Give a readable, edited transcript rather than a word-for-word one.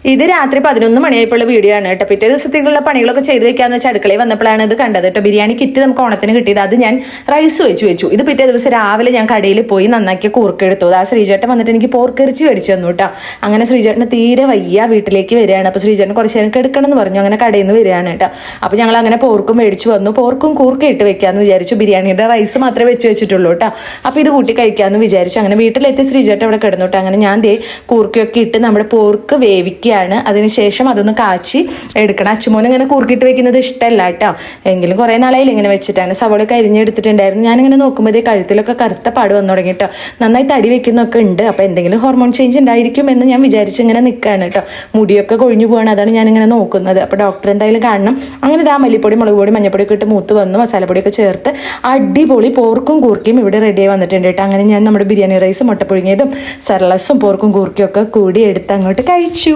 ഇത് രാത്രി 11 മണിയായപ്പോൾ വീഡിയോ ആണ് കേട്ടോ. പിറ്റേ ദിവസത്തേക്കുള്ള പണികളൊക്കെ ചെയ്ത് വെക്കാന്ന് വെച്ചാൽ അടുക്കളയിൽ വന്നപ്പോഴാണ് ഇത് കണ്ടത് കേട്ടോ. ബിരിയാണി കിറ്റ് നമുക്ക് ഓണത്തിന് കിട്ടിയത്, അത് ഞാൻ റൈസ് വെച്ചു. ഇത് പിറ്റേ ദിവസം രാവിലെ ഞാൻ കടയിൽ പോയി നന്നാക്കിയ കൂർക്കെടുത്തു. ആ ശ്രീചേട്ടൻ വന്നിട്ട് എനിക്ക് പോർക്കിറച്ചി മേടിച്ചു തന്നു കേട്ടോ. അങ്ങനെ ശ്രീചേട്ടന് തീരെ വയ്യ, വീട്ടിലേക്ക് വരികയാണ്. അപ്പോൾ ശ്രീചേട്ടൻ കുറച്ച് നേരം കിടക്കണം എന്ന് പറഞ്ഞു. അങ്ങനെ കടയിൽ നിന്ന് വരികയാണ് കേട്ടോ. അപ്പോൾ ഞങ്ങൾ അങ്ങനെ പോർക്കും മേടിച്ചു വന്നു. പോർക്കും കൂർക്ക ഇട്ട് വെക്കാമെന്ന് വിചാരിച്ചു. ബിരിയാണിയുടെ റൈസ് മാത്രമേ വെച്ചിട്ടുള്ളൂ കേട്ടോ. അപ്പോൾ ഇത് കൂട്ടി കഴിക്കാമെന്ന് വിചാരിച്ചു. അങ്ങനെ വീട്ടിലെത്തി ശ്രീചേട്ടൻ അവിടെ കിടന്നു കേട്ടോ. അങ്ങനെ ഞാൻ കൂർക്കയൊക്കെ ഇട്ട് നമ്മുടെ പോർക്ക് വേവിക്കുകയാണ്. അതിനുശേഷം അതൊന്ന് കാച്ചി എടുക്കണം. അച്ചുമോൻ ഇങ്ങനെ കൂർക്കിട്ട് വെക്കുന്നത് ഇഷ്ടമല്ല കേട്ടോ. എങ്കിലും കുറേ നാളായാലും ഇങ്ങനെ വെച്ചിട്ടാണ്. സവോളൊക്കെ അരിഞ്ഞെടുത്തിട്ടുണ്ടായിരുന്നു. ഞാനിങ്ങനെ നോക്കുമ്പോൾ കഴുത്തിലൊക്കെ കറുത്ത പാട് വന്നു തുടങ്ങി കേട്ടോ. നന്നായി തടി വെക്കുന്നൊക്കെ ഉണ്ട്. അപ്പോൾ എന്തെങ്കിലും ഹോർമോൺ ചേഞ്ച് ഉണ്ടായിരിക്കും എന്ന് ഞാൻ വിചാരിച്ച് ഇങ്ങനെ നിൽക്കുകയാണ് കേട്ടോ. മുടിയൊക്കെ കൊഴിഞ്ഞു പോവാണ്, അതാണ് ഞാനിങ്ങനെ നോക്കുന്നത്. അപ്പോൾ ഡോക്ടർ എന്തായാലും കാണണം. അങ്ങനെ ഇതാ മല്ലിപ്പൊടി, മുളക് പൊടി, മഞ്ഞപ്പൊടിയൊക്കെ ഇട്ട് മൂത്ത് വന്നു. മസാലപ്പൊടിയൊക്കെ ചേർത്ത് അടിപൊളി പോർക്കും കൂർക്കയും ഇവിടെ റെഡിയായി വന്നിട്ടുണ്ട് കേട്ടോ. അങ്ങനെ ഞാൻ നമ്മുടെ ബിരിയാണി റൈസും മുട്ട പുഴുങ്ങിയതും സർലസും പോർക്കും കൂർക്കയും ഒക്കെ കൂടി എടുത്ത് അങ്ങോട്ട് കഴിച്ചു.